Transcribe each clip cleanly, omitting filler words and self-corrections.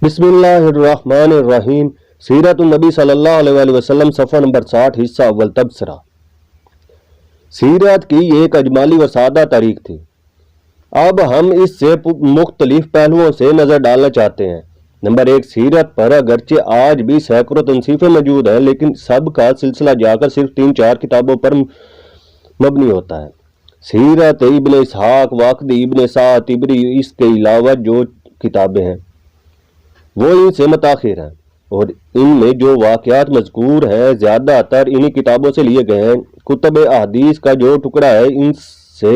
بسم اللہ الرحمن الرحیم۔ سیرت النبی صلی اللہ علیہ وسلم، صفحہ نمبر 60، حصہ اول، تبصرہ۔ سیرت کی ایک اجمالی و سادہ تاریخ تھی۔ اب ہم اس سے مختلف پہلوؤں سے نظر ڈالنا چاہتے ہیں۔ نمبر ایک، سیرت پر اگرچہ آج بھی سینکڑوں تنصیفیں موجود ہیں، لیکن سب کا سلسلہ جا کر صرف 3-4 کتابوں پر مبنی ہوتا ہے۔ سیرت ابن اسحاق، واقدی، ابن سعد، طبری، اس کے علاوہ جو کتابیں ہیں وہ ان سے متاخر ہیں، اور ان میں جو واقعات مذکور ہیں زیادہ تر انہی کتابوں سے لیے گئے ہیں۔ کتب احادیث کا جو ٹکڑا ہے ان سے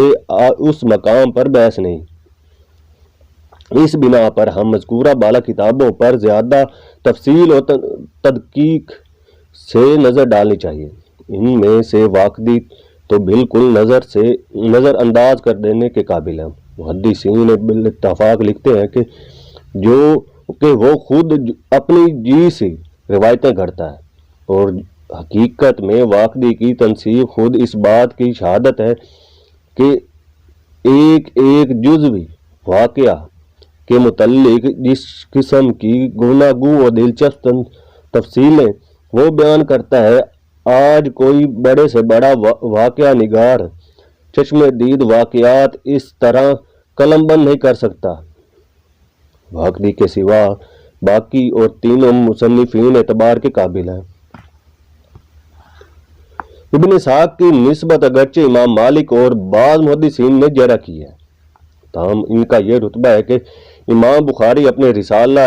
اس مقام پر بحث نہیں۔ اس بنا پر ہم مذکورہ بالا کتابوں پر زیادہ تفصیل و تدقیق سے نظر ڈالنی چاہیے۔ ان میں سے واقدی تو بالکل نظر انداز کر دینے کے قابل ہے۔ محدثین بالاتفاق لکھتے ہیں کہ وہ خود اپنی جی سے روایتیں گھڑتا ہے، اور حقیقت میں واقدی کی تنصیف خود اس بات کی شہادت ہے کہ ایک جزوی واقعہ کے متعلق جس قسم کی گفتگو و دلچسپ تفصیلیں وہ بیان کرتا ہے، آج کوئی بڑے سے بڑا واقعہ نگار چشم دید واقعات اس طرح قلم بند نہیں کر سکتا۔ واقدی کے سوا باقی اور تینوں مصنفین اعتبار کے قابل ہیں۔ ابن اسحاق کی نسبت اگرچہ امام مالک اور بعض محدثین نے جرح کی ہے، تاہم ان کا یہ رتبہ ہے کہ امام بخاری اپنے رسالہ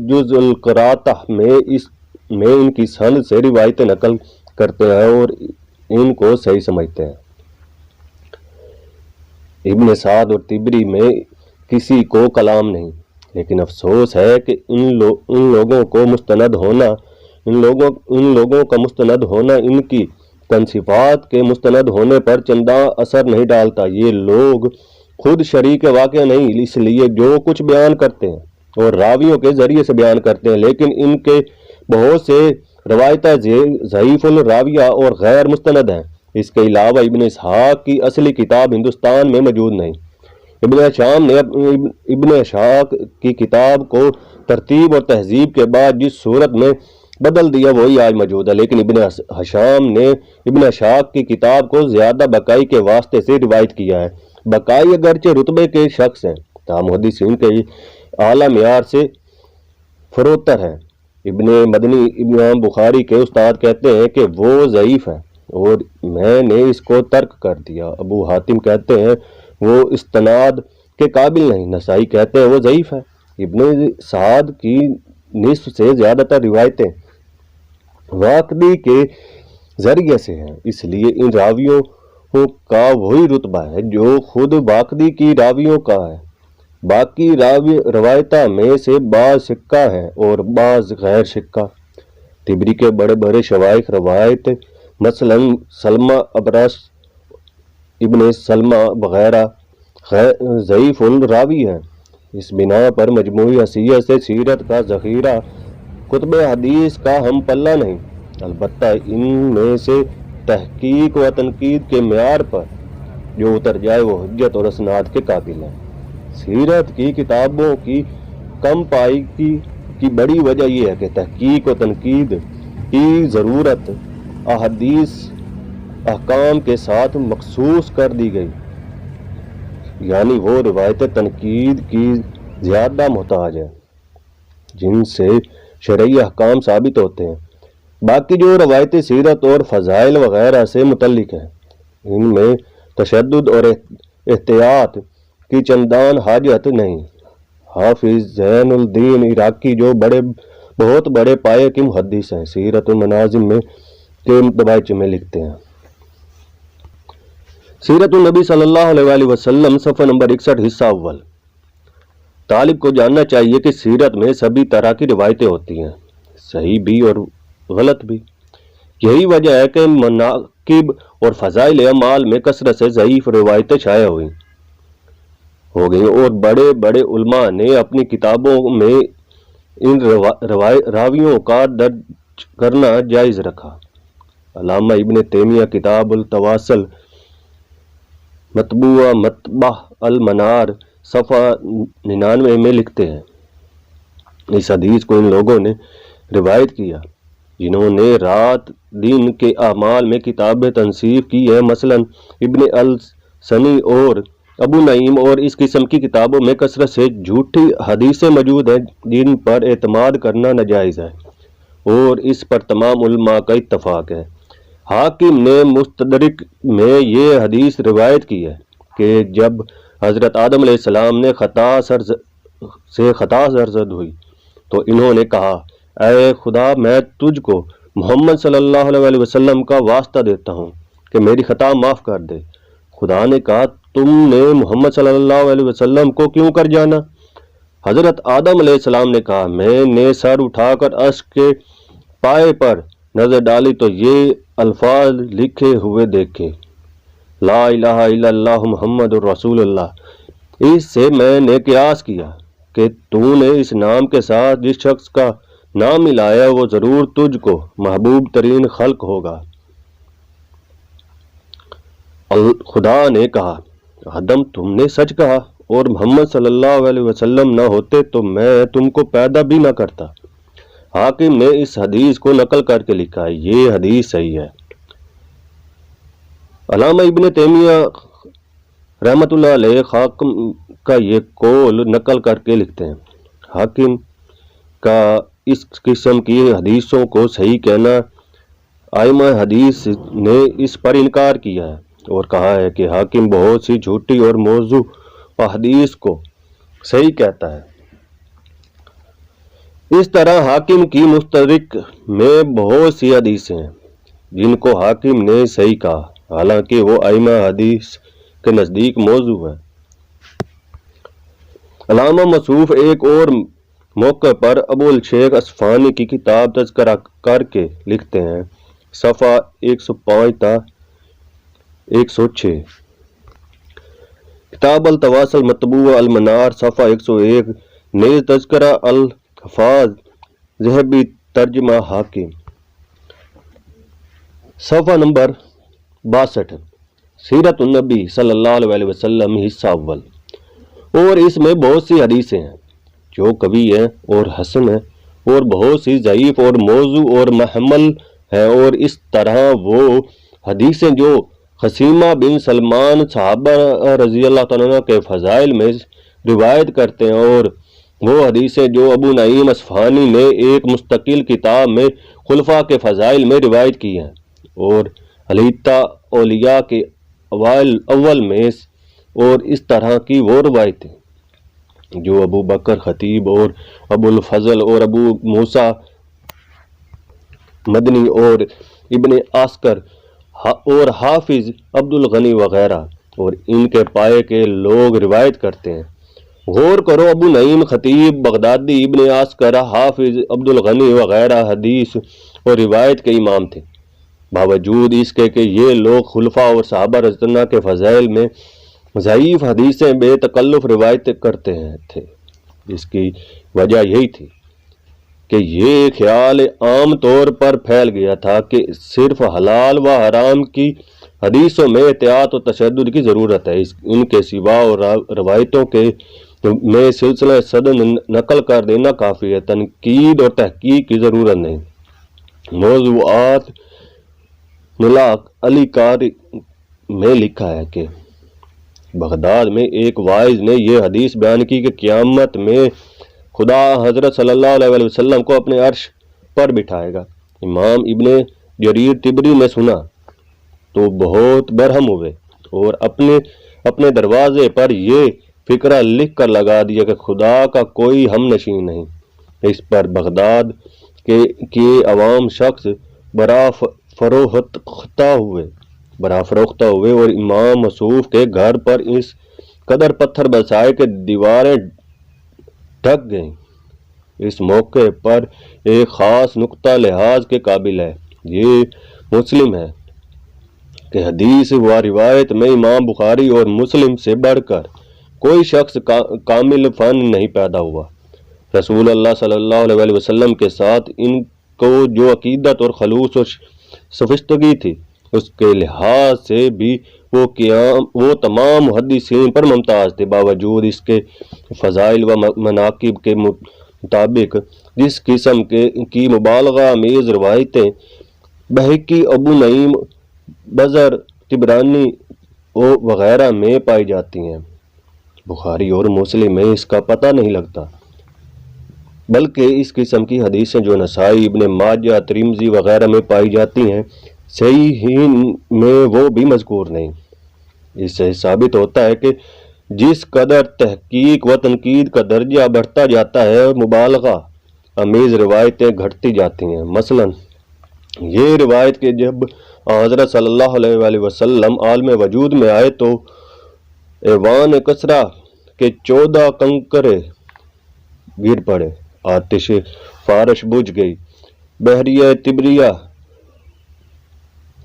جز القراءۃ میں ان کی سند سے روایتیں نقل کرتے ہیں اور ان کو صحیح سمجھتے ہیں۔ ابن سعد اور طبری میں کسی کو کلام نہیں، لیکن افسوس ہے کہ ان لوگوں کا مستند ہونا ان کی تنصیفات کے مستند ہونے پر چنداں اثر نہیں ڈالتا۔ یہ لوگ خود شریک واقعہ نہیں، اس لیے جو کچھ بیان کرتے ہیں اور راویوں کے ذریعے سے بیان کرتے ہیں، لیکن ان کے بہت سے روایتیں ضعیف الراویہ اور غیر مستند ہیں۔ اس کے علاوہ ابن اسحاق کی اصلی کتاب ہندوستان میں موجود نہیں۔ ابن ہشام نے ابن اسحاق کی کتاب کو ترتیب اور تہذیب کے بعد جس صورت میں بدل دیا وہی آج موجود ہے، لیکن ابن ہشام نے ابن اسحاق کی کتاب کو زیادہ بقائی کے واسطے سے روایت کیا ہے۔ بقائی اگرچہ رتبے کے شخص ہیں، تاہم محدثین کے اعلیٰ معیار سے فروتر ہیں۔ ابن مدنی امام بخاری کے استاد کہتے ہیں کہ وہ ضعیف ہے اور میں نے اس کو ترک کر دیا۔ ابو حاتم کہتے ہیں وہ استناد کے قابل نہیں۔ نسائی کہتے ہیں وہ ضعیف ہے۔ ابن سعد کی نصف سے زیادہ تر روایتیں واقدی کے ذریعے سے ہیں، اس لیے ان راویوں کا وہی رتبہ ہے جو خود واقدی کی راویوں کا ہے۔ باقی روایتہ میں سے بعض شکہ ہیں اور بعض غیر شکہ۔ طبری کے بڑے بڑے شوائخ روایت مثلاً سلمہ ابرص، ابن سلمہ وغیرہ ضعیف الراوی ہیں۔ اس بنا پر مجموعی حیثیت سے سیرت کا ذخیرہ کتب حدیث کا ہم پلہ نہیں، البتہ ان میں سے تحقیق و تنقید کے معیار پر جو اتر جائے وہ حجت اور اسناد کے قابل ہے۔ سیرت کی کتابوں کی کم پائی کی بڑی وجہ یہ ہے کہ تحقیق و تنقید کی ضرورت احادیث احکام کے ساتھ مخصوص کر دی گئی، یعنی وہ روایت تنقید کی زیادہ محتاج ہے جن سے شرعی احکام ثابت ہوتے ہیں۔ باقی جو روایت سیرت اور فضائل وغیرہ سے متعلق ہیں ان میں تشدد اور احتیاط کی چندان حاجت نہیں۔ حافظ زین الدین عراقی جو بہت بڑے پائے کے محدث ہیں، سیرت المناظم کے دبائچے میں لکھتے ہیں۔ سیرت النبی صلی اللہ علیہ وسلم، صفحہ نمبر 61، حصہ اول۔ طالب کو جاننا چاہیے کہ سیرت میں سبھی طرح کی روایتیں ہوتی ہیں، صحیح بھی اور غلط بھی۔ یہی وجہ ہے کہ مناقب اور فضائل اعمال میں کثرت سے ضعیف روایتیں شائع ہو گئیں، اور بڑے بڑے علماء نے اپنی کتابوں میں ان راویوں کا درج کرنا جائز رکھا۔ علامہ ابن تیمیہ کتاب التواصل مطبوعہ مطبع المنار صفحہ 99 میں لکھتے ہیں، اس حدیث کو ان لوگوں نے روایت کیا جنہوں نے رات دن کے اعمال میں کتابیں تنصیف کی ہے، مثلا ابن السنی اور ابو نعیم، اور اس قسم کی کتابوں میں کثرت سے جھوٹی حدیثیں موجود ہیں جن پر اعتماد کرنا ناجائز ہے، اور اس پر تمام علماء کا اتفاق ہے۔ حاکم نے مستدرک میں یہ حدیث روایت کی ہے کہ جب حضرت آدم علیہ السلام نے خطا سرزد ہوئی تو انہوں نے کہا، اے خدا، میں تجھ کو محمد صلی اللہ علیہ وسلم کا واسطہ دیتا ہوں کہ میری خطا معاف کر دے۔ خدا نے کہا، تم نے محمد صلی اللہ علیہ وسلم کو کیوں کر جانا؟ حضرت آدم علیہ السلام نے کہا، میں نے سر اٹھا کر عرش کے پائے پر نظر ڈالی تو یہ الفاظ لکھے ہوئے دیکھے، لا الہ الا اللہ محمد الرسول اللہ۔ اس سے میں نے قیاس کیا کہ تو نے اس نام کے ساتھ جس شخص کا نام ملایا وہ ضرور تجھ کو محبوب ترین خلق ہوگا۔ خدا نے کہا، آدم، تم نے سچ کہا، اور محمد صلی اللہ علیہ وسلم نہ ہوتے تو میں تم کو پیدا بھی نہ کرتا۔ حاکم نے اس حدیث کو نقل کر کے لکھا ہے، یہ حدیث صحیح ہے۔ علامہ ابن تیمیہ رحمۃ اللہ علیہ حاکم کا یہ قول نقل کر کے لکھتے ہیں، حاکم کا اس قسم کی حدیثوں کو صحیح کہنا، ائمہ حدیث نے اس پر انکار کیا ہے اور کہا ہے کہ حاکم بہت سی جھوٹی اور موضوع حدیث کو صحیح کہتا ہے۔ اس طرح حاکم کی مستدرک میں بہت سی حدیثیں ہیں جن کو حاکم نے صحیح کہا، حالانکہ وہ ائمہ حدیث کے نزدیک موضوع ہے۔ علامہ مصوف ایک اور موقع پر ابو الشیخ اصفہانی کی کتاب تذکرہ کر کے لکھتے ہیں، صفحہ 105 تا 106، کتاب التواصل مطبوع المنار صفحہ 101، نیز تذکرہ الحفاظ ذہبی ترجمہ حاکم صفحہ نمبر 62، سیرت النبی صلی اللہ علیہ وسلم حصہ اول۔ اور اس میں بہت سی حدیثیں ہیں جو قوی ہیں اور حسن ہیں، اور بہت سی ضعیف اور موضوع اور محمل ہیں، اور اس طرح وہ حدیثیں جو خثیمہ بن سلمان صحابہ رضی اللہ تعالیٰ عنہ کے فضائل میں روایت کرتے ہیں، اور وہ حدیثیں جو ابو نعیم اصفہانی نے ایک مستقل کتاب میں خلفاء کے فضائل میں روایت کی ہیں، اور حلیتہ اولیاء کے اول میں، اور اس طرح کی وہ روایتیں جو ابو بکر خطیب اور ابو الفضل اور ابو موسیٰ مدنی اور ابن عسکر اور حافظ عبد الغنی وغیرہ اور ان کے پائے کے لوگ روایت کرتے ہیں۔ غور کرو، ابو نعیم خطیب بغدادی، ابن عسکر، حافظ عبد الغنی وغیرہ حدیث اور روایت کے امام تھے، باوجود اس کے کہ یہ لوگ خلفاء اور صحابہ رضی اللہ عنہ کے فضائل میں ضعیف حدیثیں بے تکلف روایت کرتے تھے۔ اس کی وجہ یہی تھی کہ یہ خیال عام طور پر پھیل گیا تھا کہ صرف حلال و حرام کی حدیثوں میں احتیاط و تشدد کی ضرورت ہے، ان کے سوا اور روایتوں کے میں سلسلہ صدر نقل کر دینا کافی ہے، تنقید اور تحقیق کی ضرورت نہیں۔ موضوعات ملاک علی کاری میں لکھا ہے کہ بغداد میں ایک واعظ نے یہ حدیث بیان کی کہ قیامت میں خدا حضرت صلی اللہ علیہ وسلم کو اپنے عرش پر بٹھائے گا۔ امام ابن جریر طبری نے سنا تو بہت برہم ہوئے اور اپنے دروازے پر یہ فقرہ لکھ کر لگا دیا کہ خدا کا کوئی ہم نشین نہیں۔ اس پر بغداد کے عوام شخص برافروختہ ہوئے اور امام مصوف کے گھر پر اس قدر پتھر برسائے کہ دیواریں ڈھک گئیں۔ اس موقع پر ایک خاص نقطہ لحاظ کے قابل ہے، یہ مسلم ہے کہ حدیث و روایت میں امام بخاری اور مسلم سے بڑھ کر کوئی شخص کامل فن نہیں پیدا ہوا۔ رسول اللہ صلی اللہ علیہ وسلم کے ساتھ ان کو جو عقیدت اور خلوص اور شائستگی تھی، اس کے لحاظ سے بھی وہ تمام محدثین پر ممتاز تھے، باوجود اس کے فضائل و مناقب کے مطابق جس قسم کی مبالغہ آمیز روایتیں بہقی، ابو نعیم، بزر، طبرانی وغیرہ میں پائی جاتی ہیں، بخاری اور مسلم میں اس کا پتہ نہیں لگتا، بلکہ اس قسم کی حدیثیں جو نسائی، ابن ماجہ، ترمذی وغیرہ میں پائی جاتی ہیں، صحیحین میں وہ بھی مذکور نہیں۔ اس سے ثابت ہوتا ہے کہ جس قدر تحقیق و تنقید کا درجہ بڑھتا جاتا ہے، مبالغہ آمیز روایتیں گھٹتی جاتی ہیں۔ مثلا یہ روایت کہ جب حضرت صلی اللہ علیہ وآلہ وسلم عالم وجود میں آئے تو ایوان کسریٰ کے 14 کنکرے گر پڑے، آتش فارش بجھ گئی، بحریہ تبریہ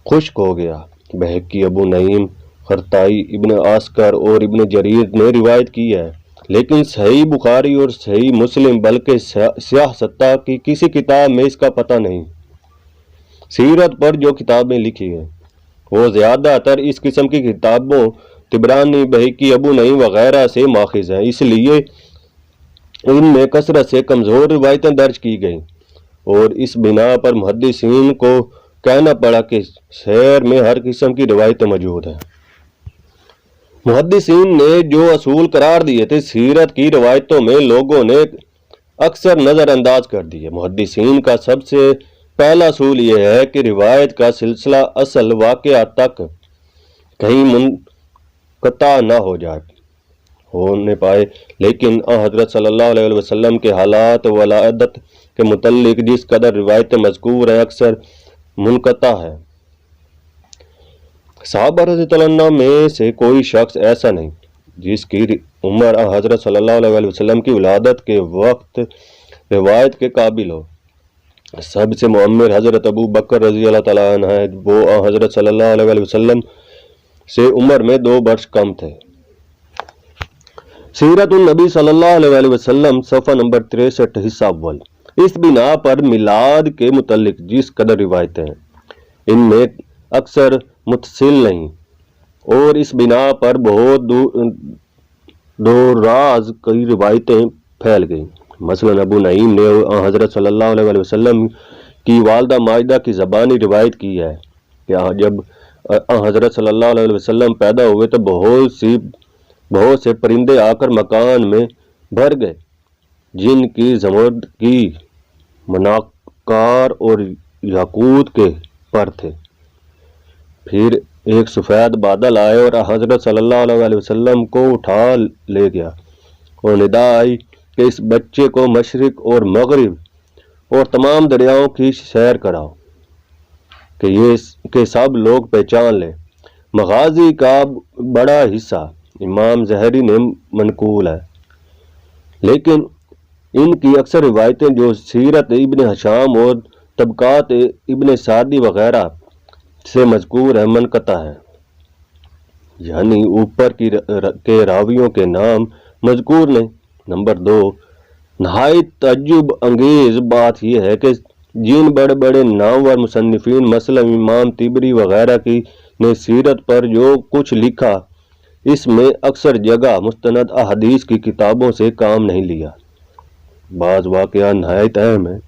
خشک ہو گیا۔ بہقی، ابو نعیم، خرطائی، ابن عسکر اور ابن جریر نے روایت کی ہے، لیکن صحیح بخاری اور صحیح مسلم بلکہ سیاہ ستہ کی کسی کتاب میں اس کا پتہ نہیں۔ سیرت پر جو کتابیں لکھی ہیں وہ زیادہ تر اس قسم کی کتابوں طبرانی، بہقی، ابو نعیم وغیرہ سے ماخذ ہیں، اس لیے ان میں کثرت سے کمزور روایتیں درج کی گئیں، اور اس بنا پر محدثین کو کہنا پڑا کہ شعر میں ہر قسم کی روایتیں موجود ہیں۔ محدثین نے جو اصول قرار دیے تھے سیرت کی روایتوں میں لوگوں نے اکثر نظر انداز کر دیے۔ محدثین کا سب سے پہلا اصول یہ ہے کہ روایت کا سلسلہ اصل واقعہ تک کہیں منقطع نہ ہونے پائے، لیکن حضرت صلی اللہ علیہ وسلم کے حالات و ولادت کے متعلق جس قدر روایتیں مذکور ہیں اکثر منقطع ہے۔ صحابہ رضی اللہ عنہ میں سے کوئی شخص ایسا نہیں جس کی عمر حضرت صلی اللہ علیہ وسلم کی ولادت کے وقت روایت کے قابل ہو۔ سب سے معمر حضرت ابو بکر رضی اللہ تعالیٰ عنہ ہے، وہ حضرت صلی اللہ علیہ وسلم سے عمر میں 2 برس کم تھے۔ سیرت النبی صلی اللہ علیہ وسلم صفحہ نمبر 63 حصہ اول۔ اس بنا پر میلاد کے متعلق جس قدر روایتیں ہیں ان میں اکثر متصل نہیں، اور اس بنا پر بہت دور راز کئی روایتیں پھیل گئیں۔ مثلا ابو نعیم نے حضرت صلی اللہ علیہ وسلم کی والدہ ماجدہ کی زبانی روایت کی ہے کہ جب حضرت صلی اللہ علیہ وسلم پیدا ہوئے تو بہت سے پرندے آ کر مکان میں بھر گئے جن کی زمرد کی منقار اور یاقوت کے پر تھے۔ پھر ایک سفید بادل آئے اور حضرت صلی اللہ علیہ وسلم کو اٹھا لے گیا، اور ندا آئی کہ اس بچے کو مشرق اور مغرب اور تمام دریاؤں کی سیر کراؤ کہ سب لوگ پہچان لیں۔ مغازی کا بڑا حصہ امام زہری نے منقول ہے، لیکن ان کی اکثر روایتیں جو سیرت ابن ہشام اور طبقات ابن سعدی وغیرہ سے مذکور ہیں منقطع ہیں، یعنی اوپر کے راویوں کے نام مذکور نہیں۔ نمبر 2، نہایت تعجب انگیز بات یہ ہے کہ جن بڑے بڑے نامور مصنفین مثلا امام طبری وغیرہ کی نے سیرت پر جو کچھ لکھا اس میں اکثر جگہ مستند احادیث کی کتابوں سے کام نہیں لیا۔ بعض واقعہ نہایت اہم ہیں،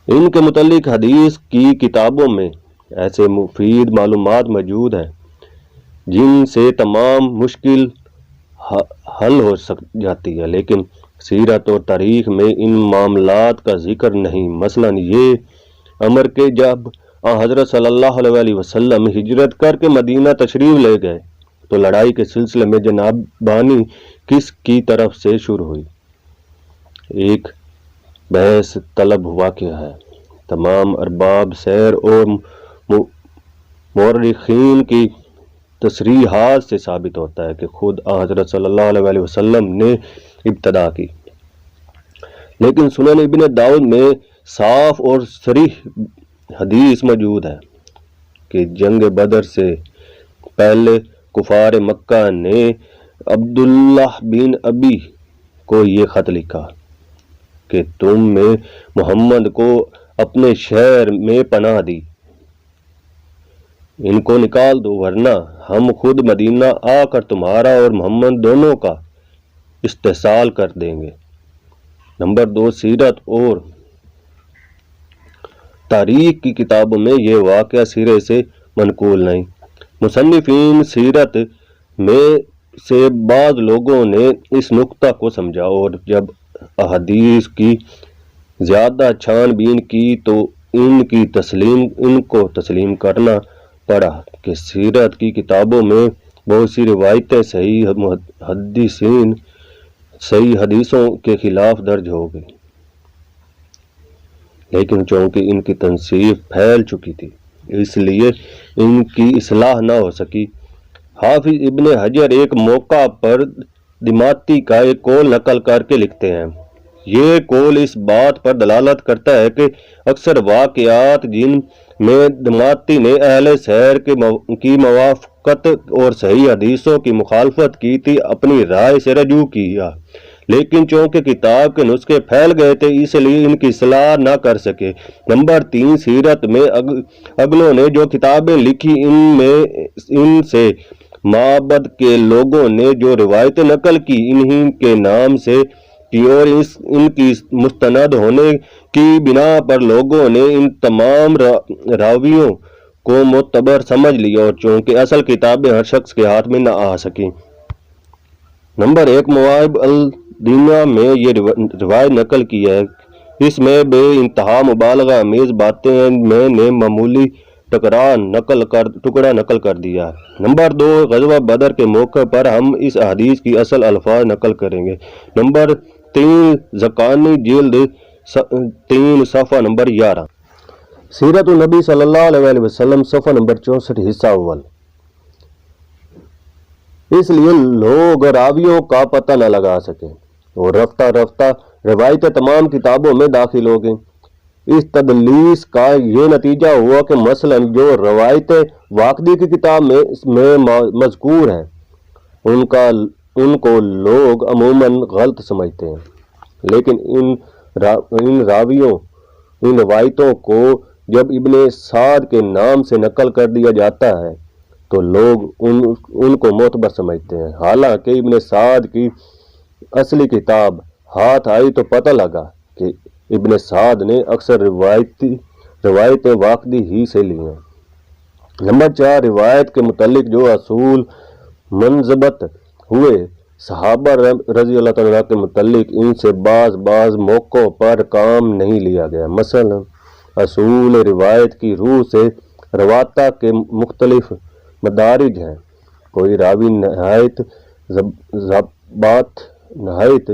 ان کے متعلق حدیث کی کتابوں میں ایسے مفید معلومات موجود ہیں جن سے تمام مشکل حل ہو جاتی ہے، لیکن سیرت اور تاریخ میں ان معاملات کا ذکر نہیں۔ مثلا یہ امر کہ جب حضرت صلی اللہ علیہ وسلم ہجرت کر کے مدینہ تشریف لے گئے تو لڑائی کے سلسلے میں جناب بانی کس کی طرف سے شروع ہوئی، ایک بحث طلب واقعہ ہے۔ تمام ارباب سیر اور مورخین کی تصریحات سے ثابت ہوتا ہے کہ خود حضرت صلی اللہ علیہ وسلم نے ابتدا کی، لیکن سنن ابن داؤد میں صاف اور صریح حدیث موجود ہے کہ جنگ بدر سے پہلے کفار مکہ نے عبداللہ بن ابی کو یہ خط لکھا کہ تم میں محمد کو اپنے شہر میں پناہ دی، ان کو نکال دو ورنہ ہم خود مدینہ آ کر تمہارا اور محمد دونوں کا استحصال کر دیں گے۔ نمبر 2 سیرت اور تاریخ کی کتابوں میں یہ واقعہ سرے سے منقول نہیں۔ مصنفین سیرت میں سے بعض لوگوں نے اس نقطہ کو سمجھا اور جب احادیث کی زیادہ چھان بین کی تو ان کو تسلیم کرنا پڑا کہ سیرت کی کتابوں میں بہت سی روایتیں صحیح حدیثوں کے خلاف درج ہو گئی، لیکن چونکہ ان کی تنصیف پھیل چکی تھی اس لیے ان کی اصلاح نہ ہو سکی۔ حافظ ابن حجر ایک موقع پر دماطی کا ایک قول نقل کر کے لکھتے ہیں، یہ قول اس بات پر دلالت کرتا ہے کہ اکثر واقعات جن میں دماطی نے اہل سیر کی موافقت اور صحیح حدیثوں کی مخالفت کی تھی اپنی رائے سے رجوع کیا، لیکن چونکہ کتاب کے نسخے پھیل گئے تھے اس لیے ان کی اصلاح نہ کر سکے۔ نمبر 3 سیرت میں اگلوں نے جو کتابیں لکھی ان سے معبد کے لوگوں نے جو روایتیں نقل کی انہی کے نام سے کی اور ان کی مستند ہونے کی بنا پر لوگوں نے ان تمام راویوں کو معتبر سمجھ لیا اور چونکہ اصل کتابیں ہر شخص کے ہاتھ میں نہ آ سکیں۔ نمبر 1 مواہب الدینہ میں یہ روایت نقل کی ہے، اس میں بے انتہا مبالغہ امیز باتیں ہیں، میں نے معمولی ٹکڑا نقل کر دیا ہے۔ نمبر 2 غزوہ بدر کے موقع پر ہم اس حدیث کی اصل الفاظ نقل کریں گے۔ نمبر 3 زکانی جلد 3 صفحہ نمبر 11۔ سیرت النبی صلی اللہ علیہ وسلم صفحہ نمبر 64 حصہ اول۔ اس لیے لوگ راویوں کا پتہ نہ لگا سکے اور رفتہ رفتہ روایتیں تمام کتابوں میں داخل ہو گئیں۔ اس تدلیس کا یہ نتیجہ ہوا کہ مثلا جو روایتیں واقدی کی کتاب میں مذکور ہیں ان کو لوگ عموماً غلط سمجھتے ہیں، لیکن ان روایتوں کو جب ابن سعد کے نام سے نقل کر دیا جاتا ہے تو لوگ ان کو معتبر سمجھتے ہیں، حالانکہ ابن سعد کی اصلی کتاب ہاتھ آئی تو پتہ لگا کہ ابن سعد نے اکثر روایتیں واقدی ہی سے لی ہیں۔ نمبر 4 روایت کے متعلق جو اصول منضبط ہوئے صحابہ رضی اللہ تعالیٰ کے متعلق ان سے بعض موقعوں پر کام نہیں لیا گیا۔ مثلا اصول روایت کی روح سے رواتا کے مختلف مدارج ہیں، کوئی راوی نہایت ضبط، نہایت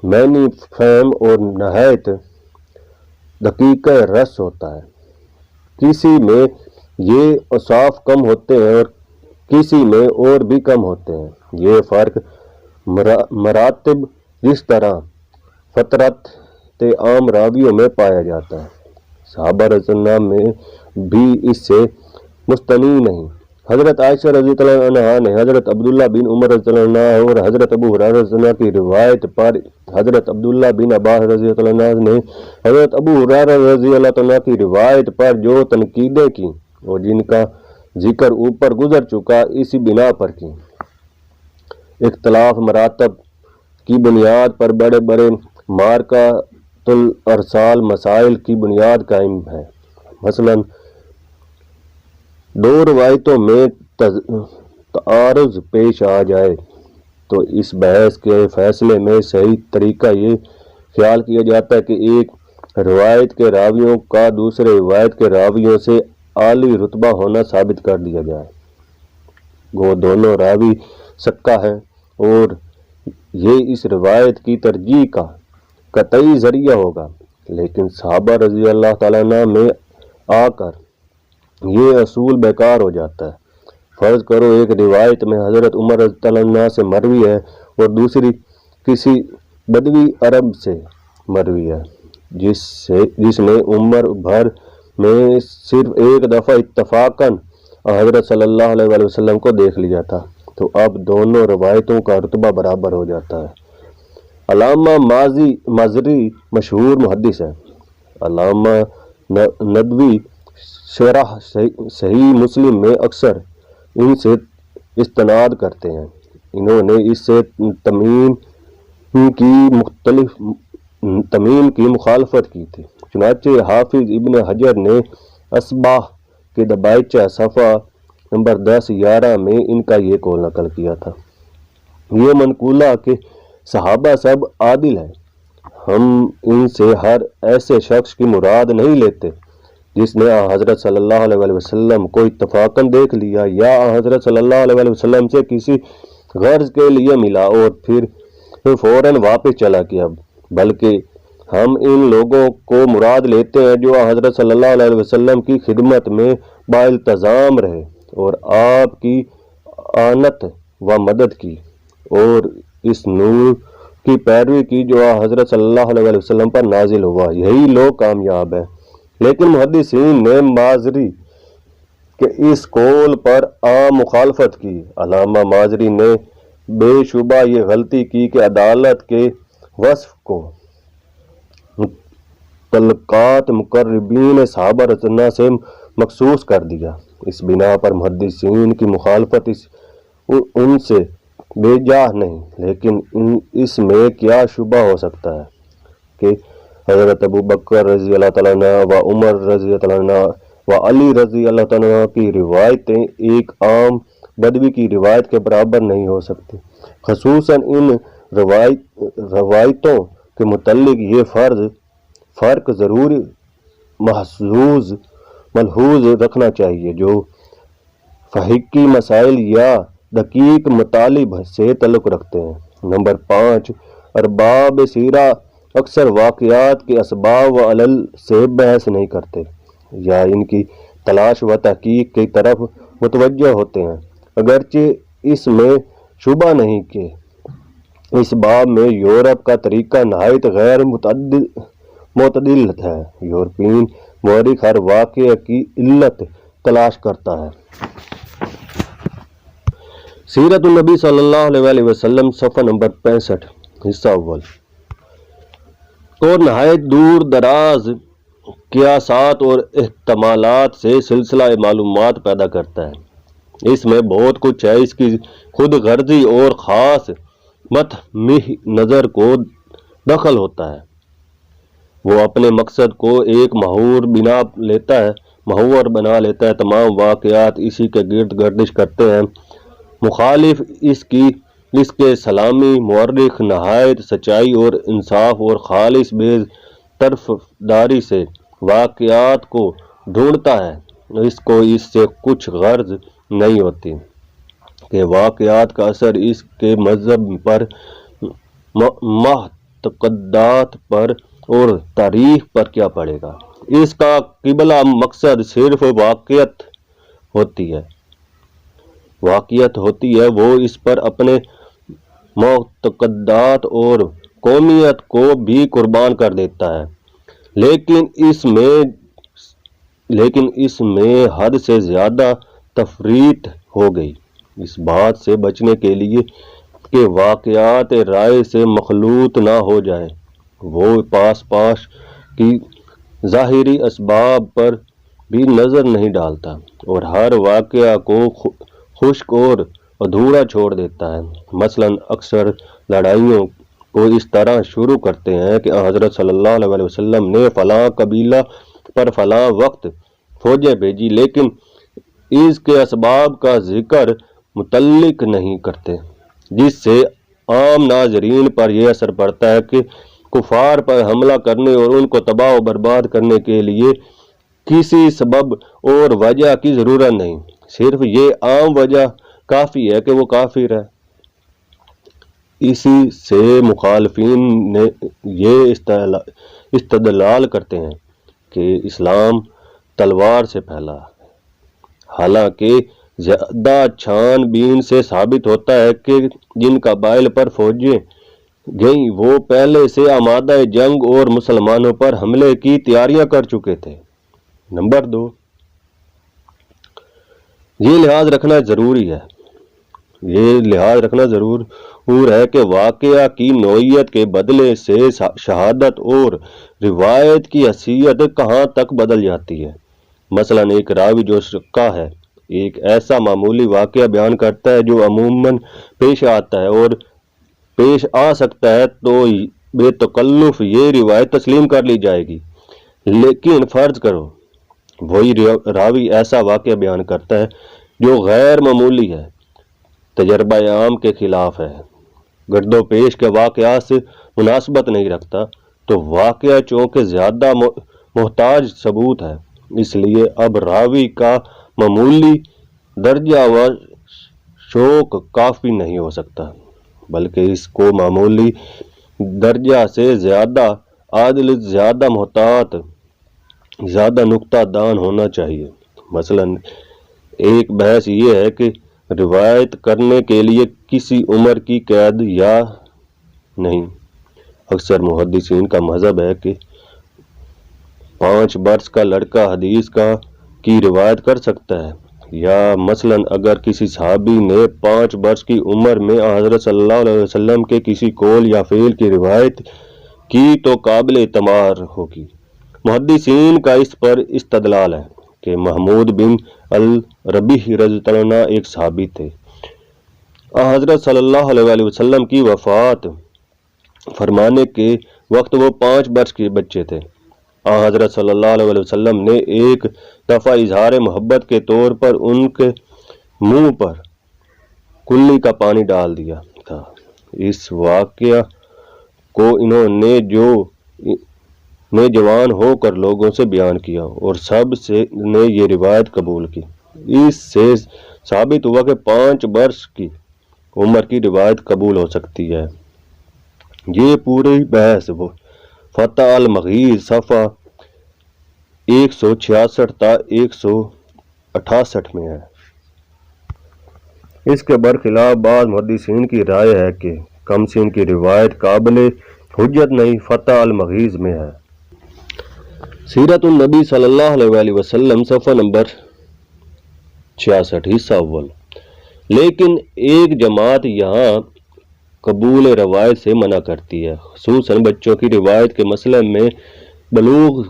معنی فہم اور نہایت دقیق رس ہوتا ہے، کسی میں یہ اوصاف کم ہوتے ہیں اور کسی میں اور بھی کم ہوتے ہیں۔ یہ فرق مراتب جس طرح فطرت عام راویوں میں پایا جاتا ہے، صحابہ رضی اللہ میں بھی اس سے مستثنی نہیں۔ حضرت عائشہ رضی اللہ عنہا نے حضرت عبداللہ بن عمر رضی اللہ عنہ اور حضرت ابو ہریرہ رضی اللہ عنہ کی روایت پر حضرت عبداللہ بن عباس رضی اللہ عنہ نے حضرت ابو ہریرہ رضی اللہ عنہ کی روایت پر جو تنقیدیں کی اور جن کا ذکر اوپر گزر چکا اسی بنا پر کی۔ اختلاف مراتب کی بنیاد پر بڑے بڑے مارکۃ الارسال مسائل کی بنیاد قائم ہے۔ مثلا 2 روایتوں میں تعارض پیش آ جائے تو اس بحث کے فیصلے میں صحیح طریقہ یہ خیال کیا جاتا ہے کہ ایک روایت کے راویوں کا دوسرے روایت کے راویوں سے اعلی رتبہ ہونا ثابت کر دیا جائے، وہ دونوں راوی ثقہ ہیں اور یہ اس روایت کی ترجیح کا قطعی ذریعہ ہوگا، لیکن صحابہ رضی اللہ تعالیٰ عنہ میں آ کر یہ اصول بیکار ہو جاتا ہے۔ فرض کرو ایک روایت میں حضرت عمر رضی اللہ عنہ سے مروی ہے اور دوسری کسی بدوی عرب سے مروی ہے جس نے عمر بھر میں صرف ایک دفعہ اتفاقاً حضرت صلی اللہ علیہ وسلم کو دیکھ لیا تھا، تو اب دونوں روایتوں کا رتبہ برابر ہو جاتا ہے۔ علامہ مازری مشہور محدث ہے۔ علامہ ندوی شرح صحیح مسلم میں اکثر ان سے استناد کرتے ہیں۔ انہوں نے اس سے تمیم کی مختلف تمیم کی مخالفت کی تھی۔ چنانچہ حافظ ابن حجر نے اصباح کے دبائچہ صفحہ نمبر 10-11 میں ان کا یہ قول نقل کیا تھا۔ یہ منقولہ کہ صحابہ سب عادل ہیں، ہم ان سے ہر ایسے شخص کی مراد نہیں لیتے جس نے حضرت صلی اللہ علیہ وسلم کو اتفاقاً دیکھ لیا یا حضرت صلی اللہ علیہ وسلم سے کسی غرض کے لیے ملا اور پھر فوراً واپس چلا گیا، بلکہ ہم ان لوگوں کو مراد لیتے ہیں جو حضرت صلی اللہ علیہ وسلم کی خدمت میں باالتزام رہے اور آپ کی اعانت و مدد کی اور اس نور کی پیروی کی جو حضرت صلی اللہ علیہ وسلم پر نازل ہوا، یہی لوگ کامیاب ہیں۔ لیکن محدثین نے مازری کہ اس قول پر عام مخالفت کی۔ علامہ مازری نے بے شبہ یہ غلطی کی کہ عدالت کے وصف کو مطلقات مقربین صحابہ رضوان سے مخصوص کر دیا۔ اس بنا پر محدثین کی مخالفت ان سے بے جا نہیں، لیکن اس میں کیا شبہ ہو سکتا ہے کہ حضرت ابو بکر رضی اللہ تعالیٰ عنہ و عمر رضی اللہ تعالیٰ عنہ و علی رضی اللہ تعالیٰ عنہ کی روایتیں ایک عام بدوی کی روایت کے برابر نہیں ہو سکتی۔ خصوصاً ان روایتوں کے متعلق یہ فرق ضروری ملحوظ رکھنا چاہیے جو فقہی مسائل یا دقیق مطالب سے تعلق رکھتے ہیں۔ نمبر 5، ارباب سیرہ اکثر واقعات کے اسباب و علل سے بحث نہیں کرتے یا ان کی تلاش و تحقیق کی طرف متوجہ ہوتے ہیں، اگرچہ اس میں شبہ نہیں کہ اس باب میں یورپ کا طریقہ نہایت غیر معتدل ہے۔ یورپین مورخ ہر واقعہ کی علت تلاش کرتا ہے۔ سیرت النبی صلی اللہ علیہ وسلم صفحہ نمبر 65 حصہ اول، اور نہایت دور دراز قیاسات اور احتمالات سے سلسلہ معلومات پیدا کرتا ہے۔ اس میں بہت کچھ ہے، اس کی خود غرضی اور خاص متمح نظر کو دخل ہوتا ہے۔ وہ اپنے مقصد کو ایک محور بنا لیتا ہے، تمام واقعات اسی کے گرد گردش کرتے ہیں۔ مخالف اس کے سلامی مورخ نہایت سچائی اور انصاف اور خالص بے طرفداری سے واقعات کو ڈھونڈتا ہے۔ اس کو اس سے کچھ غرض نہیں ہوتی کہ واقعات کا اثر اس کے مذہب پر، معتقدات پر اور تاریخ پر کیا پڑے گا۔ اس کا قبلہ مقصد صرف واقعیت ہوتی ہے، وہ اس پر اپنے معتقدات اور قومیت کو بھی قربان کر دیتا ہے، لیکن اس میں حد سے زیادہ تفریط ہو گئی۔ اس بات سے بچنے کے لیے کہ واقعات رائے سے مخلوط نہ ہو جائیں، وہ پاس کی ظاہری اسباب پر بھی نظر نہیں ڈالتا اور ہر واقعہ کو خشک اور ادھورا چھوڑ دیتا ہے۔ مثلاً اکثر لڑائیوں کو اس طرح شروع کرتے ہیں کہ حضرت صلی اللہ علیہ وسلم نے فلاں قبیلہ پر فلاں وقت فوجیں بھیجی، لیکن اس کے اسباب کا ذکر متعلق نہیں کرتے، جس سے عام ناظرین پر یہ اثر پڑتا ہے کہ کفار پر حملہ کرنے اور ان کو تباہ و برباد کرنے کے لیے کسی سبب اور وجہ کی ضرورت نہیں، صرف یہ عام وجہ کافی ہے کہ وہ کافر ہے۔ اسی سے مخالفین نے یہ استدلال کرتے ہیں کہ اسلام تلوار سے پھیلا ہے، حالانکہ زیادہ چھان بین سے ثابت ہوتا ہے کہ جن قبائل پر فوجیں گئیں وہ پہلے سے آمادہ جنگ اور مسلمانوں پر حملے کی تیاریاں کر چکے تھے۔ نمبر 2، یہ لحاظ رکھنا ضرور ہے کہ واقعہ کی نوعیت کے بدلے سے شہادت اور روایت کی حیثیت کہاں تک بدل جاتی ہے۔ مثلاً ایک راوی جو ثقہ ہے ایک ایسا معمولی واقعہ بیان کرتا ہے جو عموماً پیش آتا ہے اور پیش آ سکتا ہے، تو بے تکلف یہ روایت تسلیم کر لی جائے گی، لیکن فرض کرو وہی راوی ایسا واقعہ بیان کرتا ہے جو غیر معمولی ہے، تجربہ عام کے خلاف ہے، گرد و پیش کے واقعات سے مناسبت نہیں رکھتا، تو واقعہ چونکہ زیادہ محتاج ثبوت ہے، اس لیے اب راوی کا معمولی درجہ و شوق کافی نہیں ہو سکتا، بلکہ اس کو معمولی درجہ سے زیادہ عادل، زیادہ محتاط، زیادہ نکتہ دان ہونا چاہیے۔ مثلا ایک بحث یہ ہے کہ روایت کرنے کے لیے کسی عمر کی قید یا نہیں۔ اکثر محدثین کا مذہب ہے کہ 5 برس کا لڑکا حدیث کی روایت کر سکتا ہے، یا مثلا اگر کسی صحابی نے 5 برس کی عمر میں حضرت صلی اللہ علیہ وسلم کے کسی قول یا فعل کی روایت کی تو قابل اعتبار ہوگی۔ محدثین کا اس پر استدلال ہے کہ محمود بن الربیع رضی اللہ عنہ ایک صحابی تھے۔ حضرت صلی اللہ علیہ وسلم کی وفات فرمانے کے وقت وہ 5 برس کے بچے تھے۔ حضرت صلی اللہ علیہ وسلم نے ایک دفعہ اظہار محبت کے طور پر ان کے منہ پر کلی کا پانی ڈال دیا تھا۔ اس واقعہ کو انہوں نے جوان ہو کر لوگوں سے بیان کیا اور سب سے نے یہ روایت قبول کی۔ اس سے ثابت ہوا کہ 5 برس کی عمر کی روایت قبول ہو سکتی ہے۔ یہ پوری بحث فتح المغیث صفحہ 166 تا 168 میں ہے۔ اس کے برخلاف بعض محدثین کی رائے ہے کہ کم سن کی روایت قابل حجت نہیں، فتح المغیث میں ہے۔ سیرت النبی صلی اللہ علیہ وسلم صفحہ نمبر 66 حصہ اول۔ لیکن ایک جماعت یہاں قبول روایت سے منع کرتی ہے، خصوصاً بچوں کی روایت کے مسئلے میں۔ بلوغ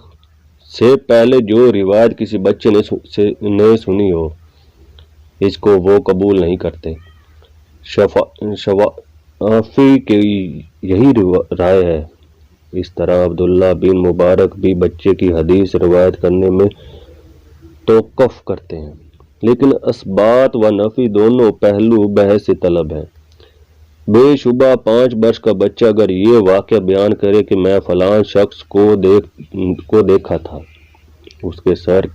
سے پہلے جو روایت کسی بچے نے سنی ہو، اس کو وہ قبول نہیں کرتے۔ شافعی کی یہی رائے ہے۔ اس طرح عبداللہ بن مبارک بھی بچے کی حدیث روایت کرنے میں توقف کرتے ہیں، لیکن اثبات و نفی دونوں پہلو بحث طلب ہیں۔ بے شبہ 5 برس کا بچہ اگر یہ واقعہ بیان کرے کہ میں فلاں شخص کو دیکھا تھا، اس کے سر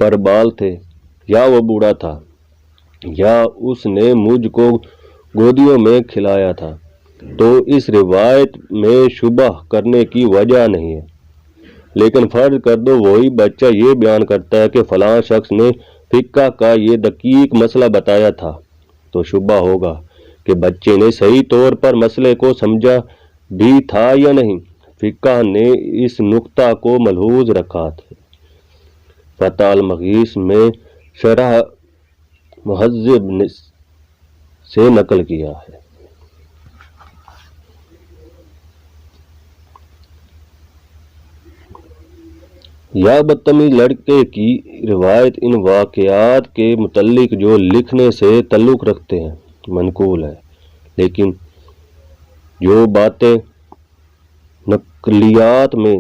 پر بال تھے، یا وہ بوڑھا تھا، یا اس نے مجھ کو گودیوں میں کھلایا تھا، تو اس روایت میں شبہ کرنے کی وجہ نہیں ہے۔ لیکن فرض کر دو وہی بچہ یہ بیان کرتا ہے کہ فلاں شخص نے فقہ کا یہ دقیق مسئلہ بتایا تھا، تو شبہ ہوگا کہ بچے نے صحیح طور پر مسئلے کو سمجھا بھی تھا یا نہیں۔ فقہ نے اس نقطہ کو ملحوظ رکھا تھا۔ فتح المغیث میں شرح مہذب سے نقل کیا ہے۔ یا بدتمیز لڑکے کی روایت ان واقعات کے متعلق جو لکھنے سے تعلق رکھتے ہیں منقول ہے، لیکن جو باتیں نقلیات میں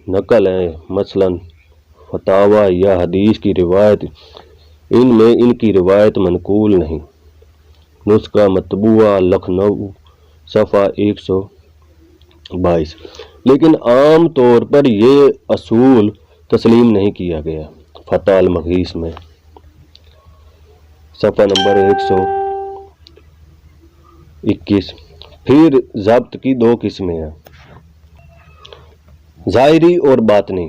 نقل ہیں، مثلا فتاوی یا حدیث کی روایت، ان میں ان کی روایت منقول نہیں۔ نسخہ مطبوعہ لکھنؤ صفحہ 122۔ لیکن عام طور پر یہ اصول تسلیم نہیں کیا گیا۔ فتح المغیث میں صفحہ نمبر 121۔ پھر ضبط کی 2 قسمیں ہیں، ظاہری اور باطنی۔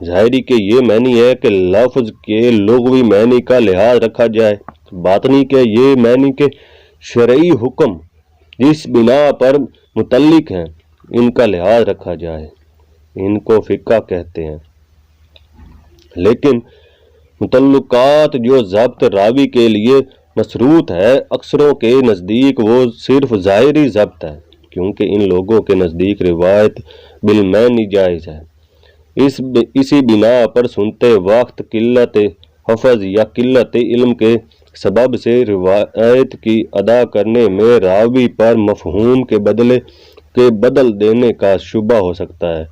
ظاہری کے یہ معنی ہے کہ لفظ کے لغوی معنی کا لحاظ رکھا جائے، باطنی کے یہ معنی کہ شرعی حکم جس بنا پر متعلق ہیں ان کا لحاظ رکھا جائے۔ ان کو فقہ کہتے ہیں۔ لیکن متعلقات جو ضبط راوی کے لیے مشروط ہے، اکثروں کے نزدیک وہ صرف ظاہری ضبط ہے، کیونکہ ان لوگوں کے نزدیک روایت بالمعنی جائز ہے۔ اسی بنا پر سنتے وقت قلت حفظ یا قلت علم کے سبب سے روایت کی ادا کرنے میں راوی پر مفہوم کے بدلے کے بدل دینے کا شبہ ہو سکتا ہے۔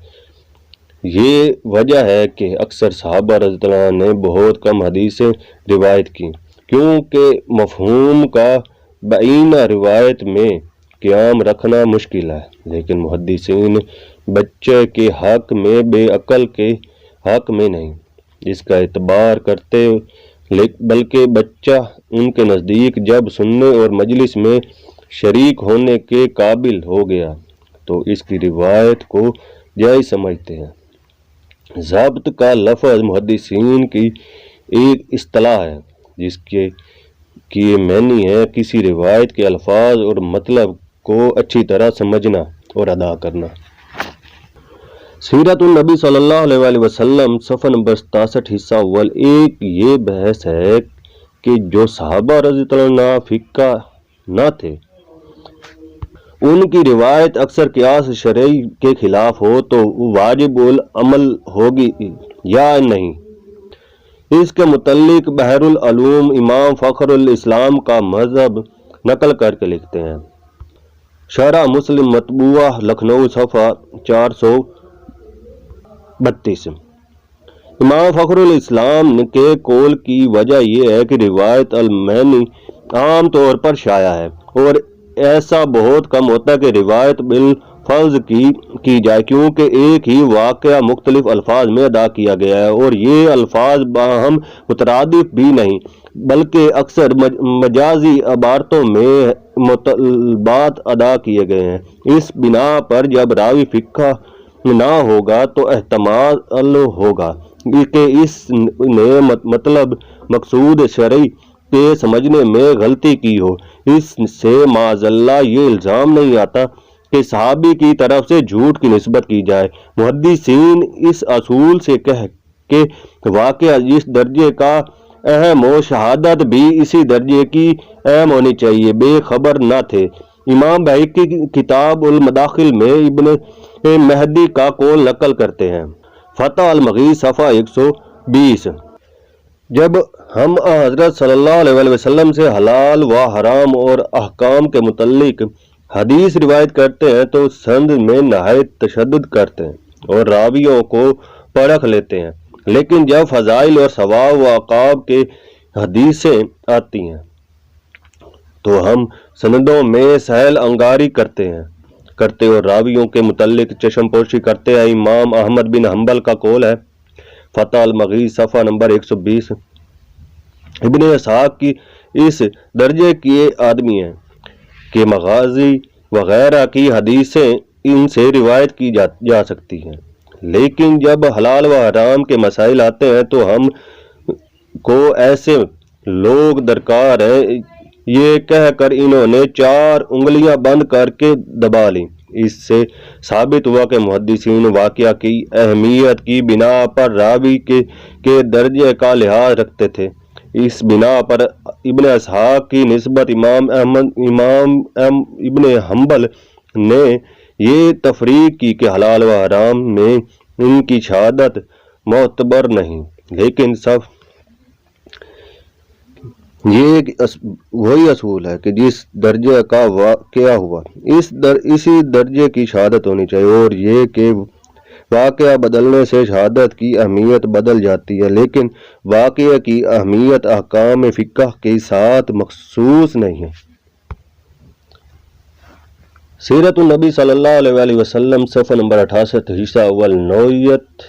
یہ وجہ ہے کہ اکثر صحابہ رضی اللہ عنہ نے بہت کم حدیثیں روایت کی، کیونکہ مفہوم کا بعینہ روایت میں قیام رکھنا مشکل ہے۔ لیکن محدثین بچے کے حق میں بے عقل کے حق میں نہیں اس کا اعتبار کرتے، بلکہ بچہ ان کے نزدیک جب سننے اور مجلس میں شریک ہونے کے قابل ہو گیا تو اس کی روایت کو جائز سمجھتے ہیں۔ ضابط کا لفظ محدثین کی ایک اصطلاح ہے جس کی معنی ہے کسی روایت کے الفاظ اور مطلب کو اچھی طرح سمجھنا اور ادا کرنا۔ سیرت النبی صلی اللہ علیہ وآلہ وسلم صفحہ نمبر 67 حصہ اول۔ ایک یہ بحث ہے کہ جو صحابہ رضی اللہ عنہ فقہ نہ تھے ان کی روایت اکثر قیاس شرعی کے خلاف ہو تو واجب العمل ہوگی یا نہیں، اس کے متعلق بحر العلوم امام فخر الاسلام کا مذہب نقل کر کے لکھتے ہیں۔ شرح مسلم مطبوعہ لکھنؤ صفحہ 432۔ امام فخر الاسلام کے قول کی وجہ یہ ہے کہ روایت المعنی عام طور پر شائع ہے اور ایسا بہت کم ہوتا ہے کہ روایت بالفظ کی جائے، کیونکہ ایک ہی واقعہ مختلف الفاظ میں ادا کیا گیا ہے اور یہ الفاظ باہم مترادف بھی نہیں بلکہ اکثر مجازی عبارتوں میں مطالبات ادا کیے گئے ہیں۔ اس بنا پر جب راوی فقہ نہ ہوگا تو احتمال ہوگا کہ اس نے مطلب مقصود شرعی کے سمجھنے میں غلطی کی ہو۔ اس سے معاذ اللہ یہ الزام نہیں آتا کہ صحابی کی طرف سے جھوٹ کی نسبت کی جائے۔ محدثین اس اصول سے کہہ کہ واقعہ جس درجے کا اہم ہو شہادت بھی اسی درجے کی اہم ہونی چاہیے بے خبر نہ تھے۔ امام بحقی کی کتاب المداخل میں ابن مہدی کا قول نقل کرتے ہیں۔ فتح المغیث صفحہ 120۔ جب ہم حضرت صلی اللہ علیہ وسلم سے حلال و حرام اور احکام کے متعلق حدیث روایت کرتے ہیں تو سند میں نہایت تشدد کرتے ہیں اور راویوں کو پرکھ لیتے ہیں، لیکن جب فضائل اور ثواب و عقاب کے حدیثیں آتی ہیں تو ہم سندوں میں سہل انگاری کرتے اور راویوں کے متعلق چشم پوشی کرتے ہیں۔ امام احمد بن حنبل کا قول ہے، فتح المغیث صفحہ نمبر 120۔ ابن اسحاق کی اس درجے کے آدمی ہیں کہ مغازی وغیرہ کی حدیثیں ان سے روایت کی جا سکتی ہیں، لیکن جب حلال و حرام کے مسائل آتے ہیں تو ہم کو ایسے لوگ درکار ہیں، یہ کہہ کر انہوں نے 4 انگلیاں بند کر کے دبا لیں۔ اس سے ثابت ہوا کہ محدثین واقعہ کی اہمیت کی بنا پر راوی کے درجے کا لحاظ رکھتے تھے۔ اس بنا پر ابن اسحاق کی نسبت امام ابن حنبل نے یہ تفریق کی کہ حلال و حرام میں ان کی شہادت معتبر نہیں، لیکن سب یہ وہی اصول ہے کہ جس درجے کا واقعہ ہوا اسی درجے کی شہادت ہونی چاہیے، اور یہ کہ واقعہ بدلنے سے شہادت کی اہمیت بدل جاتی ہے، لیکن واقعہ کی اہمیت احکام فقہ کے ساتھ مخصوص نہیں ہے۔ سیرت النبی صلی اللہ علیہ وآلہ وسلم صفحہ نمبر 68 حصہ اول۔ نوعیت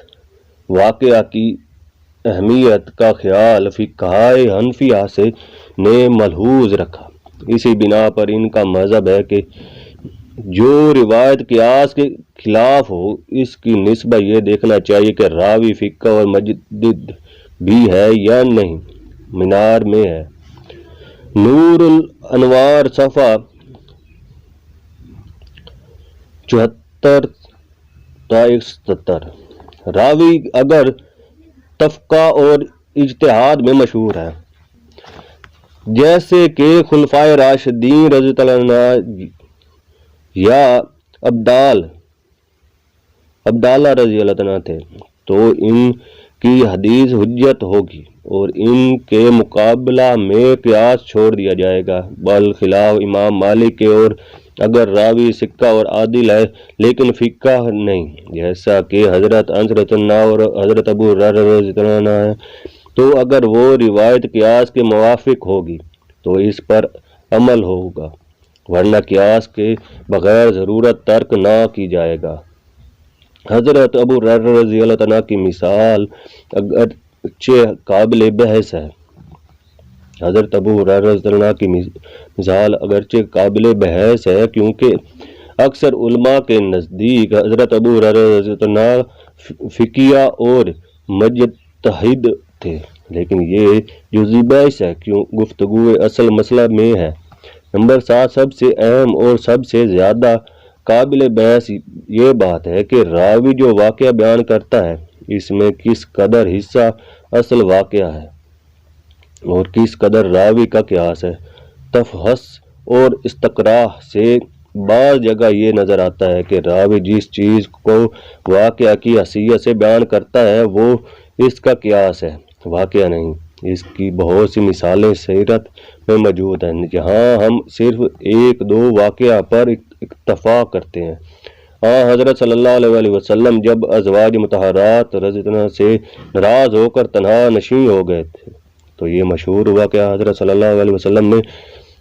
واقعہ کی اہمیت کا خیال فقہائے حنفیہ سے نے ملحوظ رکھا، اسی بنا پر ان کا مذہب ہے کہ جو روایت قیاس کے خلاف ہو اس کی نسبت یہ دیکھنا چاہیے کہ راوی فقہ اور مجدد بھی ہے یا نہیں، مینار میں ہے۔ نور الانوار صفحہ 74 تا 177۔ راوی اگر تفقہ اور اجتہاد میں مشہور ہے، جیسے کہ خلفائے راشدین رضی اللہ عنہ یا عبداللہ رضی اللہ عنہ تھے، تو ان کی حدیث حجت ہوگی اور ان کے مقابلہ میں قیاس چھوڑ دیا جائے گا، بالخلاف امام مالک کے اور اگر راوی سکہ اور عادل ہے لیکن فقہ نہیں، جیسا کہ حضرت انس رضی اللہ اور حضرت ابو ہریرہ رضی اللہ عنہ ہے، تو اگر وہ روایت قیاس کے موافق ہوگی تو اس پر عمل ہوگا، ورنہ قیاس کے بغیر ضرورت ترک نہ کی جائے گا۔ حضرت ابو ہریرہ رضی اللہ عنہ کی مثال اگرچہ قابل بحث ہے، حضرت ابو ہریرہ رضی اللہ عنہ کی مثال اگرچہ قابل بحث ہے، کیونکہ اکثر علماء کے نزدیک حضرت ابو ہریرہ رضی اللہ عنہ فقیہ اور مجتہد تھے، لیکن یہ جزئی بحث ہے کیوں گفتگو اصل مسئلہ میں ہے۔ نمبر 7 سب سے اہم اور سب سے زیادہ قابل بحث یہ بات ہے کہ راوی جو واقعہ بیان کرتا ہے اس میں کس قدر حصہ اصل واقعہ ہے اور کس قدر راوی کا قیاس ہے۔ تفحص اور استقراء سے بعض جگہ یہ نظر آتا ہے کہ راوی جس چیز کو واقعہ کی حیثیت سے بیان کرتا ہے وہ اس کا قیاس ہے، واقعہ نہیں۔ اس کی بہت سی مثالیں سیرت میں موجود ہیں جہاں ہم صرف ایک دو واقعہ پر اکتفا کرتے ہیں۔ حضرت صلی اللہ علیہ وسلم جب ازواج مطہرات رضی اللہ عنہ سے ناراض ہو کر تنہا نشین ہو گئے تھے تو یہ مشہور ہوا کہ حضرت صلی اللہ علیہ وسلم نے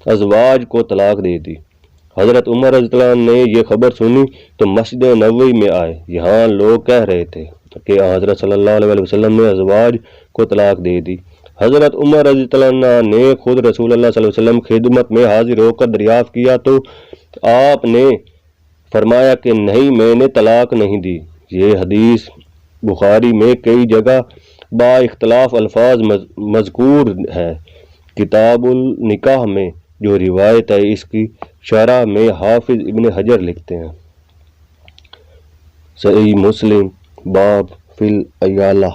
ازواج کو طلاق دے دی۔ حضرت عمر رضی اللہ عنہ نے یہ خبر سنی تو مسجد نبوی میں آئے، یہاں لوگ کہہ رہے تھے کہ حضرت صلی اللہ علیہ وسلم نے ازواج کو طلاق دے دی۔ حضرت عمر رضی اللہ عنہ نے خود رسول اللہ صلی اللہ علیہ وسلم خدمت میں حاضر ہو کر دریافت کیا تو آپ نے فرمایا کہ نہیں، میں نے طلاق نہیں دی۔ یہ حدیث بخاری میں کئی جگہ با اختلاف الفاظ مذکور ہے۔ کتاب النکاح میں جو روایت ہے اس کی شرح میں حافظ ابن حجر لکھتے ہیں، صحیح مسلم باب فی الایالہ،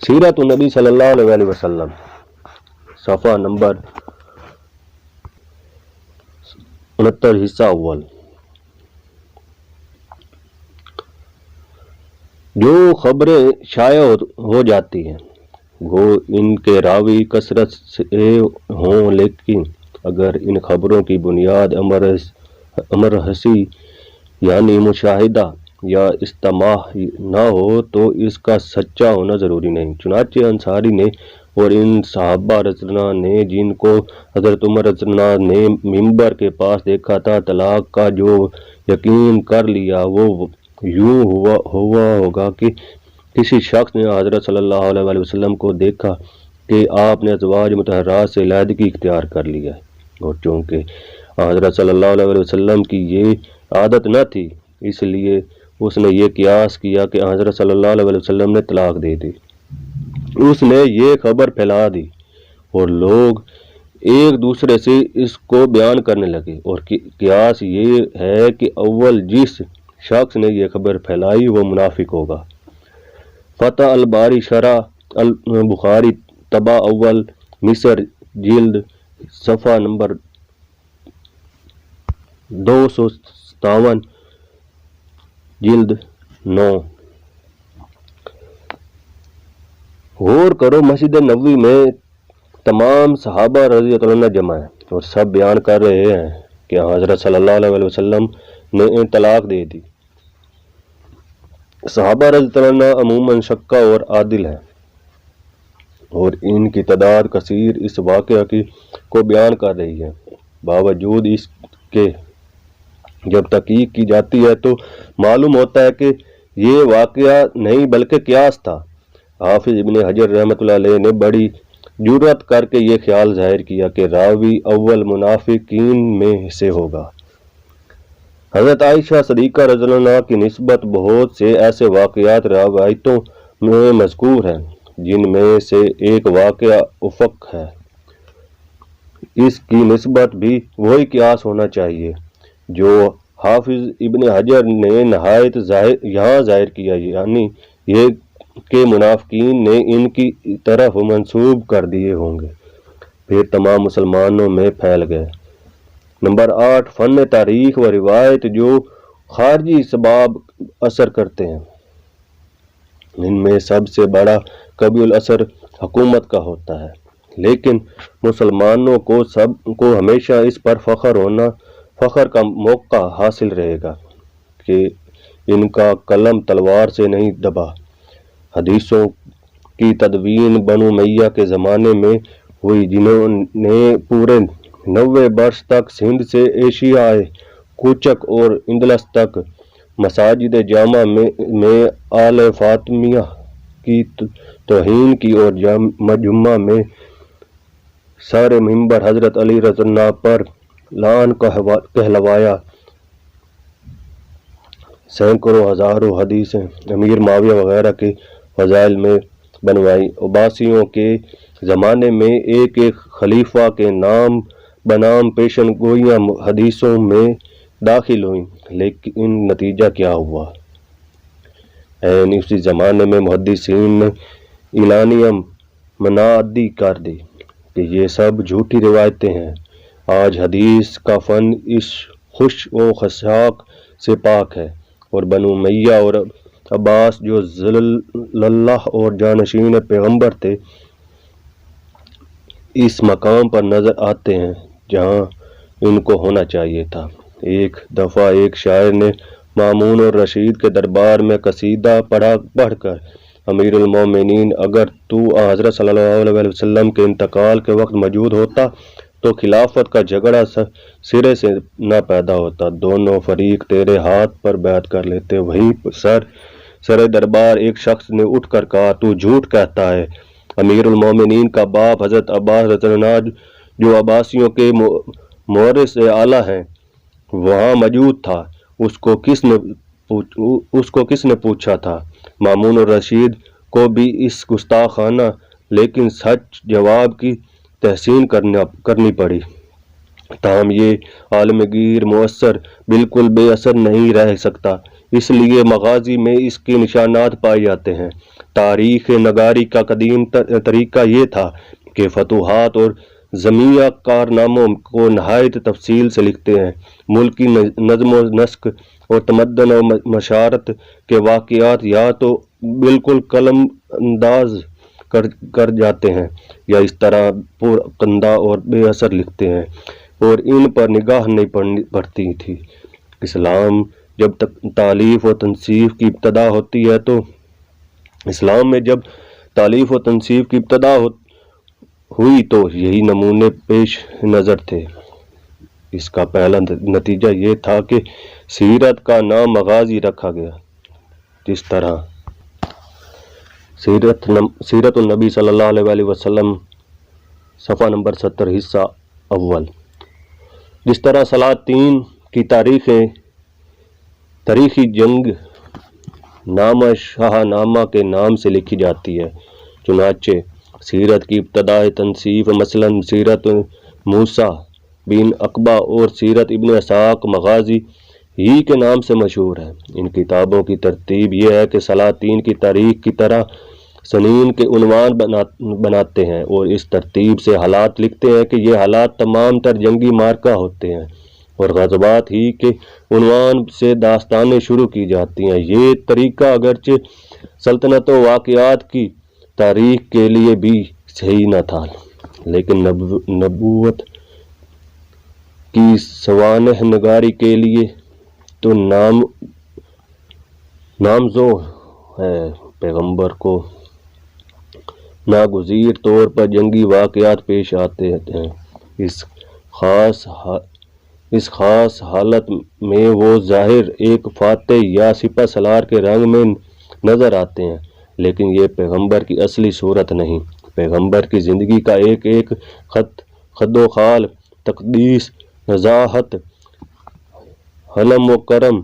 سیرت النبی صلی اللہ علیہ وسلم، صفحہ نمبر 69 حصہ اول۔ جو خبریں شائع ہو جاتی ہیں وہ ان کے راوی کثرت سے ہوں، لیکن اگر ان خبروں کی بنیاد امر حسی یعنی مشاہدہ یا استماع نہ ہو تو اس کا سچا ہونا ضروری نہیں۔ چنانچہ انصاری نے اور ان صحابہ رضی اللہ عنہ نے جن کو حضرت عمر رضی اللہ عنہ نے ممبر کے پاس دیکھا تھا، طلاق کا جو یقین کر لیا وہ یوں ہوا ہوگا کہ کسی شخص نے حضرت صلی اللہ علیہ وسلم کو دیکھا کہ آپ نے ازواج مطہرات سے علیحدگی اختیار کر لیا ہے، اور چونکہ حضرت صلی اللہ علیہ وسلم کی یہ عادت نہ تھی اس لیے اس نے یہ قیاس کیا کہ حضرت صلی اللہ علیہ وسلم نے طلاق دے دی۔ اس نے یہ خبر پھیلا دی اور لوگ ایک دوسرے سے اس کو بیان کرنے لگے، اور قیاس یہ ہے کہ اول جس شخص نے یہ خبر پھیلائی وہ منافق ہوگا۔ فتح الباری شرح البخاری طبع اول مصر جلد صفحہ نمبر 257 جلد 9۔ غور کرو، مسجد نبوی میں تمام صحابہ رضی اللہ عنہ جمع ہیں اور سب بیان کر رہے ہیں کہ حضرت صلی اللہ علیہ وسلم نے طلاق دے دی۔ صحابہ رضی اللہ عنہ عموماً شقہ اور عادل ہیں اور ان کی تعداد کثیر اس واقعہ کو بیان کر رہی ہے۔ باوجود اس کے جب تحقیق کی جاتی ہے تو معلوم ہوتا ہے کہ یہ واقعہ نہیں بلکہ قیاس تھا۔ حافظ ابن حجر رحمۃ اللہ علیہ نے بڑی جرأت کر کے یہ خیال ظاہر کیا کہ راوی اول منافقین میں سے ہوگا۔ حضرت عائشہ صدیقہ رضی اللہ عنہ کی نسبت بہت سے ایسے واقعات روایتوں میں مذکور ہیں جن میں سے ایک واقعہ افق ہے۔ اس کی نسبت بھی وہی قیاس ہونا چاہیے جو حافظ ابن حجر نے نہایت یہاں ظاہر کیا، یعنی یہ کہ منافقین نے ان کی طرف منسوب کر دیے ہوں گے، پھر تمام مسلمانوں میں پھیل گئے۔ نمبر 8 فن تاریخ و روایت جو خارجی اسباب اثر کرتے ہیں، ان میں سب سے بڑا قوی الاثر حکومت کا ہوتا ہے، لیکن مسلمانوں کو ہمیشہ اس پر فخر ہونا فخر کا موقع حاصل رہے گا کہ ان کا قلم تلوار سے نہیں دبا۔ حدیثوں کی تدوین بنو امیہ کے زمانے میں ہوئی، جنہوں نے پورے 90 برس تک سندھ سے ایشیائے کوچک اور اندلس تک مساجد جامع میں آل فاطمیہ کی توہین کی اور جمعہ میں سارے ممبر حضرت علی رضی اللہ عنہ پر لعن کہلوایا۔ سینکڑوں ہزاروں حدیثیں امیر معاویہ وغیرہ کے فضائل میں بنوائی۔ عباسیوں کے زمانے میں ایک ایک خلیفہ کے نام بنام پیشن گوئیاں حدیثوں میں داخل ہوئیں، لیکن نتیجہ کیا ہوا؟ عین اسی زمانے میں محدثین نے اعلانیہ منادی کر دی کہ یہ سب جھوٹی روایتیں ہیں۔ آج حدیث کا فن اس خوش و خشاک سے پاک ہے، اور بنو امیہ اور عباس جو ذل اللہ اور جانشین پیغمبر تھے، اس مقام پر نظر آتے ہیں جہاں ان کو ہونا چاہیے تھا۔ ایک دفعہ ایک شاعر نے مامون اور رشید کے دربار میں قصیدہ پڑھ کر، امیر المومنین، اگر تو حضرت صلی اللہ علیہ وسلم کے انتقال کے وقت موجود ہوتا تو خلافت کا جھگڑا سرے سے نہ پیدا ہوتا، دونوں فریق تیرے ہاتھ پر بیعت کر لیتے۔ وہیں سر دربار ایک شخص نے اٹھ کر کہا، تو جھوٹ کہتا ہے۔ امیر المومنین کا باپ حضرت عباس رضی اللہ عنہ جو عباسیوں کے مورث اعلیٰ ہیں وہاں موجود تھا۔ اس کو کس نے پوچھا تھا؟ مامون اور رشید کو بھی اس گستاخانہ لیکن سچ جواب کی تحسین کرنی پڑی، تاہم یہ عالمگیر مؤثر بالکل بے اثر نہیں رہ سکتا، اس لیے مغازی میں اس کے نشانات پائے جاتے ہیں۔ تاریخ نگاری کا قدیم طریقہ یہ تھا کہ فتوحات اور زمیہ کارناموں کو نہایت تفصیل سے لکھتے ہیں۔ ملکی نظم و نسق اور تمدن و مشارت کے واقعات یا تو بالکل قلم انداز کر جاتے ہیں یا اس طرح پرکندہ اور بے اثر لکھتے ہیں، اور ان پر نگاہ نہیں پڑتی تھی۔ اسلام جب تالیف و تنصیف کی ابتدا ہوتی ہے تو اسلام میں جب تالیف و تنصیف کی ابتدا ہوئی تو یہی نمونے پیش نظر تھے۔ اس کا پہلا نتیجہ یہ تھا کہ سیرت کا نام مغازی رکھا گیا، جس طرح سیرت النبی صلی اللہ علیہ وسلم صفحہ نمبر 70 حصہ اول۔ جس طرح سلاطین کی تاریخی جنگ نامہ شاہ نامہ کے نام سے لکھی جاتی ہے، چنانچہ سیرت کی ابتدائی تنصیف مثلاً سیرت موسیٰ بن عقبہ اور سیرت ابن اسحاق مغازی ہی کے نام سے مشہور ہے۔ ان کتابوں کی ترتیب یہ ہے کہ سلاطین کی تاریخ کی طرح سنین کے عنوان بناتے ہیں اور اس ترتیب سے حالات لکھتے ہیں کہ یہ حالات تمام تر جنگی مارکہ ہوتے ہیں، اور غزوات ہی کے عنوان سے داستانیں شروع کی جاتی ہیں۔ یہ طریقہ اگرچہ سلطنت و واقعات کی تاریخ کے لیے بھی صحیح نہ تھا، لیکن نبوت کی سوانح نگاری کے لیے تو نامزو ہے۔ پیغمبر کو ناگزیر طور پر جنگی واقعات پیش آتے ہیں۔ اس خاص حالت میں وہ ظاہر ایک فاتح یا سپہ سالار کے رنگ میں نظر آتے ہیں، لیکن یہ پیغمبر کی اصلی صورت نہیں۔ پیغمبر کی زندگی کا ایک ایک خد و خال تقدیس، نزاہت، حلم و کرم،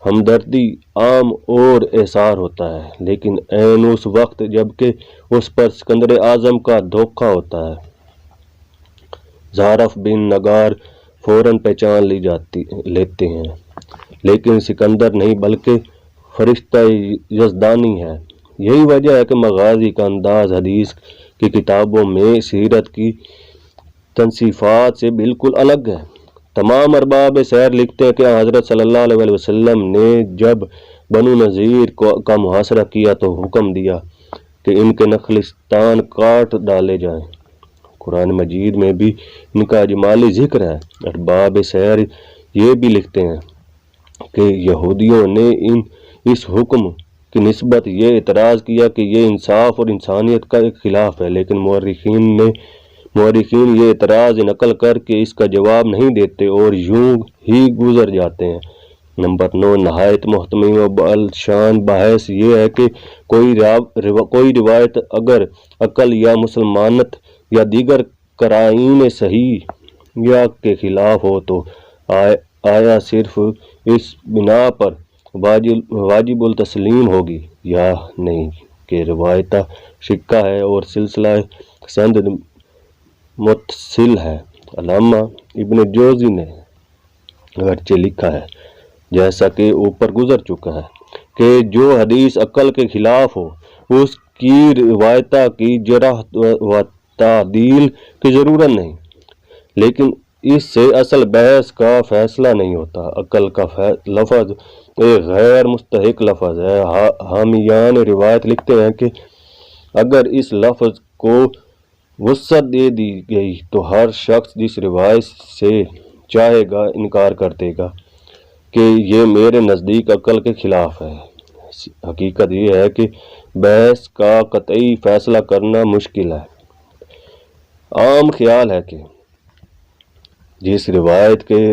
ہمدردی، عام اور احسار ہوتا ہے، لیکن عین اس وقت جبکہ اس پر سکندر اعظم کا دھوکہ ہوتا ہے، زارف بن نگار فوراً پہچان لیتے ہیں، لیکن سکندر نہیں بلکہ فرشتہ یزدانی ہے۔ یہی وجہ ہے کہ مغازی کا انداز حدیث کی کتابوں میں سیرت کی تنصیفات سے بالکل الگ ہے۔ تمام ارباب سیر لکھتے ہیں کہ حضرت صلی اللہ علیہ وسلم نے جب بنو نذیر کا محاصرہ کیا تو حکم دیا کہ ان کے نخلستان کاٹ ڈالے جائیں۔ قرآن مجید میں بھی ان کا اجمالی ذکر ہے۔ ارباب سیر یہ بھی لکھتے ہیں کہ یہودیوں نے اس حکم کی نسبت یہ اعتراض کیا کہ یہ انصاف اور انسانیت کا ایک خلاف ہے، لیکن مورخین یہ اعتراض نقل کر کے اس کا جواب نہیں دیتے اور یوں ہی گزر جاتے ہیں۔ نمبر 9، نہایت محتمل و بالشان بحث یہ ہے کہ کوئی روایت اگر عقل یا مسلمانت یا دیگر قرائن صحیح یا کے خلاف ہو تو آیا صرف اس بنا پر واجب التسلیم ہوگی یا نہیں کہ روایت شکہ ہے اور سلسلہ سند متصل ہے۔ علامہ ابن جوزی نے اگرچہ لکھا ہے، جیسا کہ اوپر گزر چکا ہے، کہ جو حدیث عقل کے خلاف ہو اس کی روایت کی جرح و تعدیل کی ضرورت نہیں، لیکن اس سے اصل بحث کا فیصلہ نہیں ہوتا۔ عقل کا لفظ ایک غیر مستحق لفظ ہے۔ حامیان روایت لکھتے ہیں کہ اگر اس لفظ کو وسعت دے دی گئی تو ہر شخص جس روایت سے چاہے گا انکار کر دے گا کہ یہ میرے نزدیک عقل کے خلاف ہے۔ حقیقت یہ ہے کہ بحث کا قطعی فیصلہ کرنا مشکل ہے۔ عام خیال ہے کہ جس روایت کے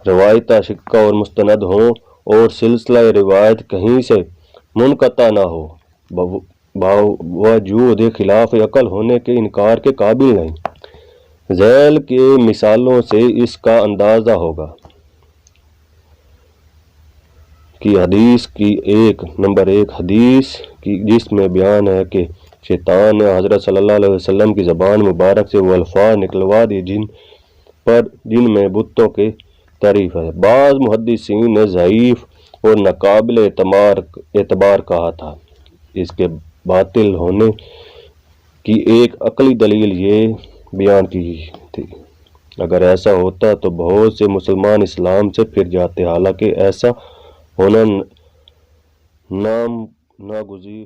روایتہ شکہ اور مستند ہوں اور سلسلہ روایت کہیں سے منقطع نہ ہو، باوجود خلاف عقل ہونے کے انکار کے قابل نہیں۔ ذیل کے مثالوں سے اس کا اندازہ ہوگا کہ حدیث کی نمبر 1 حدیث کی جس میں بیان ہے کہ شیطان نے حضرت صلی اللہ علیہ وسلم کی زبان مبارک سے وہ الفاظ نکلوا دی جن میں بتوں کی تعریف ہے۔ بعض محدثین نے ضعیف اور ناقابل اعتبار کہا تھا۔ اس کے باطل ہونے کی ایک عقلی دلیل یہ بیان کی تھی، اگر ایسا ہوتا تو بہت سے مسلمان اسلام سے پھر جاتے، حالانکہ ایسا ہونا ناگزیر